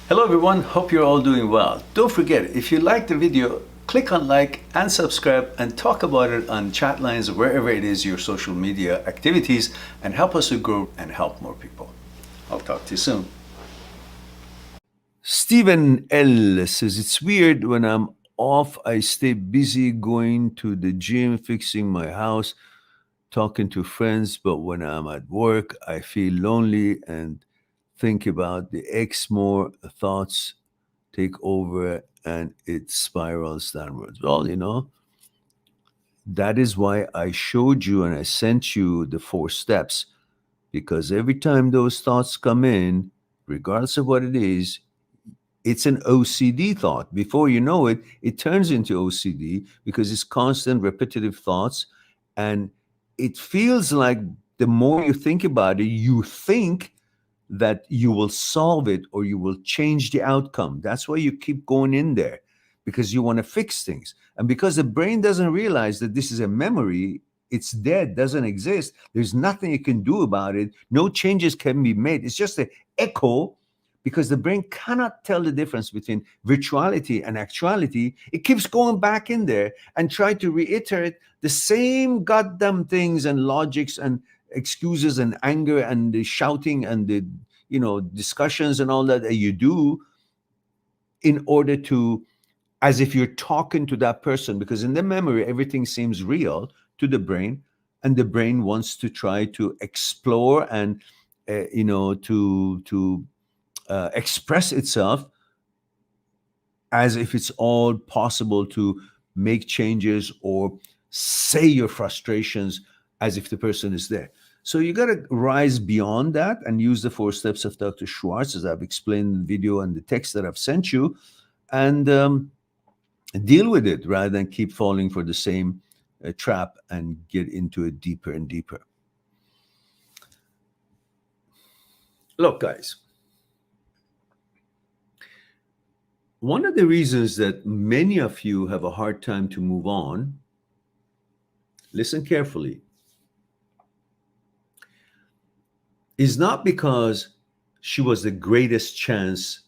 Hello everyone, hope you're all doing well. Don't forget, if you like the video, click on like and subscribe and talk about it on chat lines, wherever it is your social media activities, and help us to grow and help more people. I'll talk to you soon. Stephen L says, it's weird when I'm off, I stay busy going to the gym, fixing my house, talking to friends, but when I'm at work, I feel lonely and think about the ex more, thoughts take over and it spirals downwards. Well, that is why I showed you and I sent you the 4 steps, because every time those thoughts come in, regardless of what it is, it's an OCD thought. Before you know it, it turns into OCD because it's constant repetitive thoughts. And it feels like the more you think about it, you think that you will solve it or you will change the outcome. That's why you keep going in there, because you want to fix things. And because the brain doesn't realize that this is a memory, it's dead, doesn't exist. There's nothing you can do about it. No changes can be made. It's just an echo, because the brain cannot tell the difference between virtuality and actuality. It keeps going back in there and try to reiterate the same goddamn things and logics and excuses and anger and the shouting and the discussions and all that you do, in order to, as if you're talking to that person, because in the memory everything seems real to the brain, and the brain wants to try to explore and to express itself as if it's all possible to make changes or say your frustrations as if the person is there. So you got to rise beyond that and use the 4 steps of Dr. Schwartz, as I've explained in the video and the text that I've sent you, and deal with it rather than keep falling for the same trap and get into it deeper and deeper. Look, guys, one of the reasons that many of you have a hard time to move on, listen carefully, is not because she was the greatest chance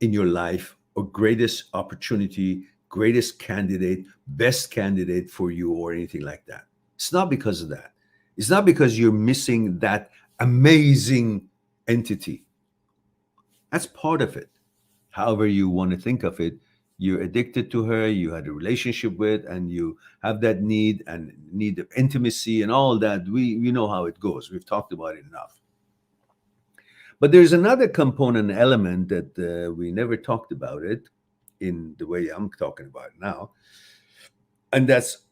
in your life or greatest opportunity, greatest candidate, best candidate for you or anything like that. It's not because of that. It's not because you're missing that amazing entity. That's part of it. However you want to think of it, you're addicted to her, you had a relationship with, and you have that need of intimacy and all that. We know how it goes. We've talked about it enough. But there's another component element that we never talked about it in the way I'm talking about it now. And that's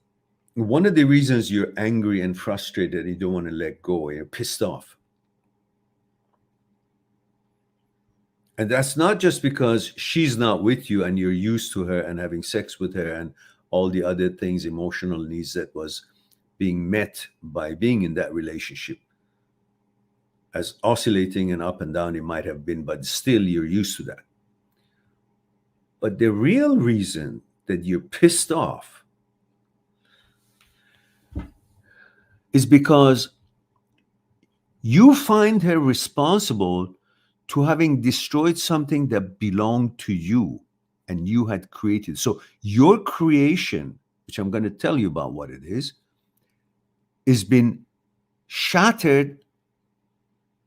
one of the reasons you're angry and frustrated, you don't want to let go, and you're pissed off. And that's not just because she's not with you and you're used to her and having sex with her and all the other things, emotional needs that was being met by being in that relationship. As oscillating and up and down it might have been, but still you're used to that. But the real reason that you're pissed off is because you find her responsible to having destroyed something that belonged to you and you had created. So your creation, which I'm going to tell you about what it is been shattered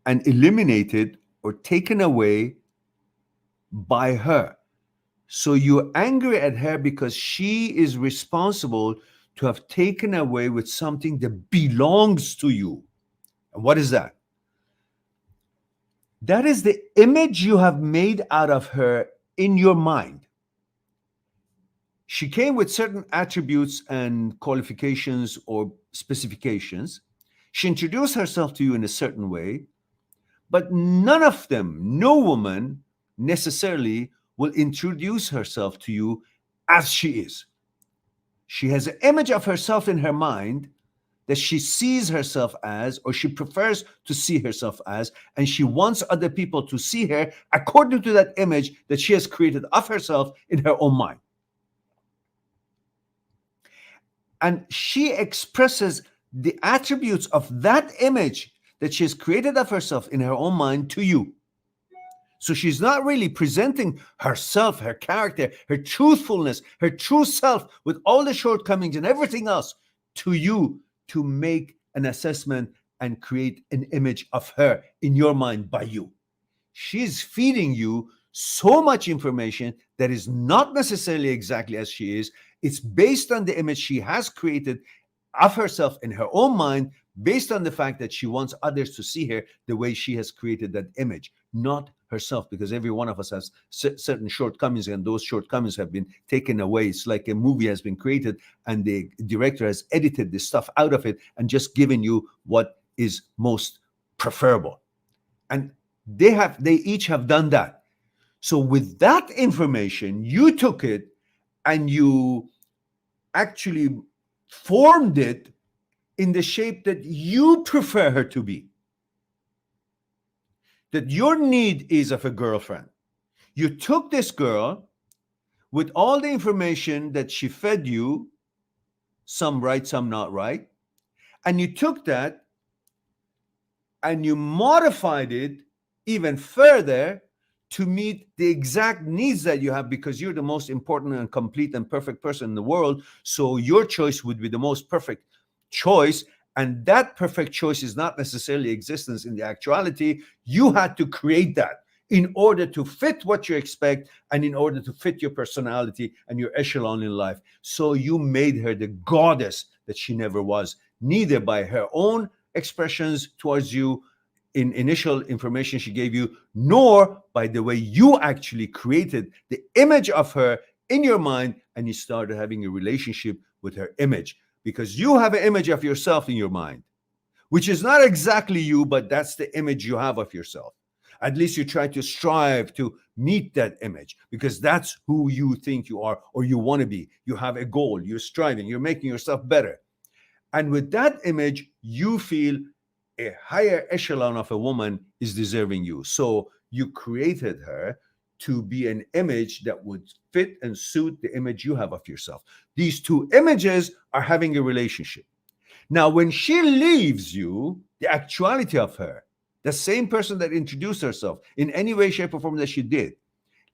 and eliminated or taken away by her. So you're angry at her because she is responsible to have taken away with something that belongs to you. And what is that? That is the image you have made out of her in your mind. She came with certain attributes and qualifications or specifications. She introduced herself to you in a certain way, but none of them, no woman necessarily will introduce herself to you as she is. She has an image of herself in her mind that she sees herself as, or she prefers to see herself as, and she wants other people to see her according to that image that she has created of herself in her own mind. And she expresses the attributes of that image that she has created of herself in her own mind to you. So she's not really presenting herself, her character, her truthfulness, her true self with all the shortcomings and everything else to you to make an assessment and create an image of her in your mind by you. She's feeding you so much information that is not necessarily exactly as she is. It's based on the image she has created of herself in her own mind, based on the fact that she wants others to see her the way she has created that image, not herself, because every one of us has certain shortcomings, and those shortcomings have been taken away. It's like a movie has been created and the director has edited the stuff out of it and just given you what is most preferable. And they each have done that. So with that information, you took it and you actually formed it in the shape that you prefer her to be, that your need is of a girlfriend. You took this girl with all the information that she fed you, some right, some not right, and you took that and you modified it even further to meet the exact needs that you have, because you're the most important and complete and perfect person in the world. So your choice would be the most perfect choice. And that perfect choice is not necessarily existence in the actuality. You had to create that in order to fit what you expect and in order to fit your personality and your echelon in life. So you made her the goddess that she never was, neither by her own expressions towards you in initial information she gave you, nor by the way you actually created the image of her in your mind and you started having a relationship with her image. Because you have an image of yourself in your mind, which is not exactly you, but that's the image you have of yourself. At least you try to strive to meet that image, because that's who you think you are or you want to be. You have a goal, you're striving, you're making yourself better. And with that image, you feel a higher echelon of a woman is deserving you. So you created her to be an image that would fit and suit the image you have of yourself. These two images are having a relationship. Now, when she leaves you, the actuality of her, the same person that introduced herself in any way, shape, or form that she did,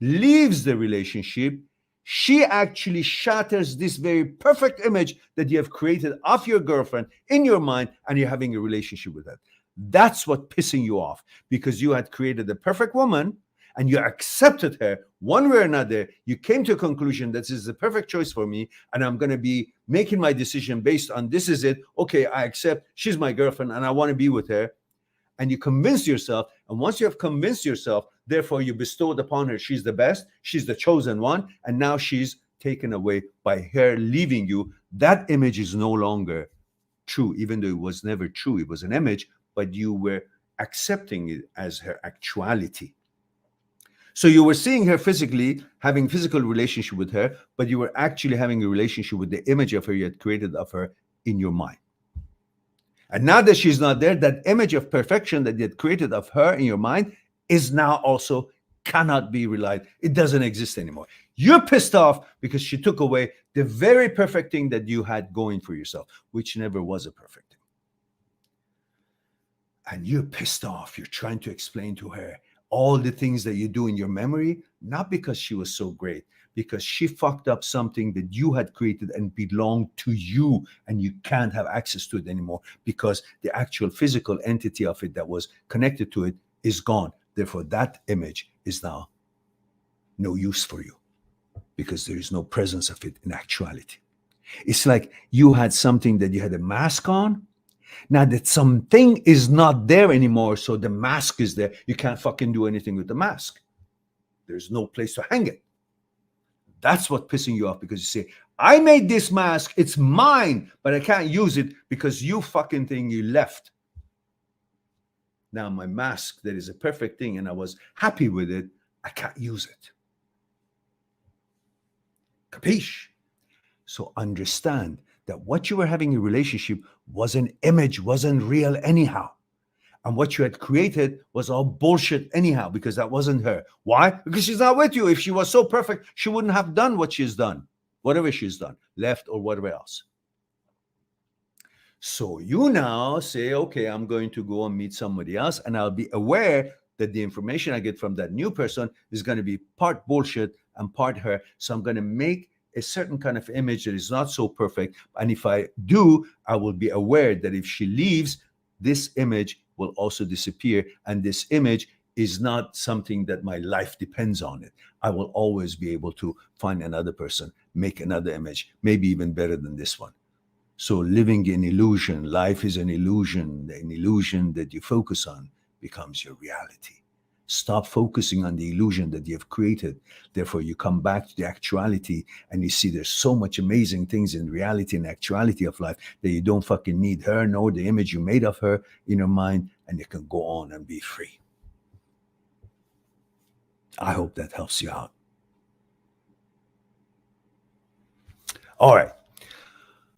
leaves the relationship, she actually shatters this very perfect image that you have created of your girlfriend in your mind, and you're having a relationship with her. That's what pissing you off, because you had created the perfect woman and you accepted her one way or another. You came to a conclusion that this is the perfect choice for me, and I'm going to be making my decision based on this is it. Okay, I accept she's my girlfriend and I want to be with her. And you convince yourself, and once you have convinced yourself, therefore you bestowed upon her, she's the best, she's the chosen one, and now she's taken away by her leaving you. That image is no longer true, even though it was never true. It was an image, but you were accepting it as her actuality. So you were seeing her physically, having physical relationship with her, but you were actually having a relationship with the image of her you had created of her in your mind. And now that she's not there, that image of perfection that you had created of her in your mind is now also cannot be relied. It doesn't exist anymore. You're pissed off because she took away the very perfect thing that you had going for yourself, which never was a perfect thing. And you're pissed off. You're trying to explain to her all the things that you do in your memory, not because she was so great, because she fucked up something that you had created and belonged to you, and you can't have access to it anymore because the actual physical entity of it that was connected to it is gone. Therefore, that image is now no use for you because there is no presence of it in actuality. It's like you had something that you had a mask on. Now that something is not there anymore, so the mask is there. You can't fucking do anything with the mask. There's no place to hang it. That's what pissing you off, because you say, I made this mask, it's mine, but I can't use it because you fucking thing you left. Now my mask, that is a perfect thing, and I was happy with it, I can't use it. Capiche? So understand that what you were having a relationship was an image, wasn't real anyhow. And what you had created was all bullshit anyhow, because that wasn't her. Why? Because she's not with you. If she was so perfect, she wouldn't have done what she's done, whatever she's done, left or whatever else. So you now say, okay, I'm going to go and meet somebody else, and I'll be aware that the information I get from that new person is going to be part bullshit and part her. So I'm going to make a certain kind of image that is not so perfect. And if I do, I will be aware that if she leaves, this image will also disappear. And this image is not something that my life depends on it. I will always be able to find another person, make another image, maybe even better than this one. So living in illusion, life is an illusion. An illusion that you focus on becomes your reality. Stop focusing on the illusion that you have created. Therefore, you come back to the actuality and you see there's so much amazing things in reality and actuality of life that you don't fucking need her nor the image you made of her in your mind, and you can go on and be free. I hope that helps you out. All right.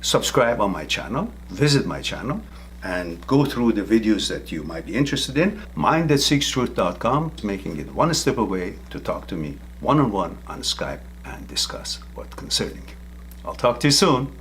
Subscribe on my channel, visit my channel, and go through the videos that you might be interested in. Mind@seekstruth.com, making it one step away to talk to me one-on-one on Skype and discuss what's concerning you. I'll talk to you soon.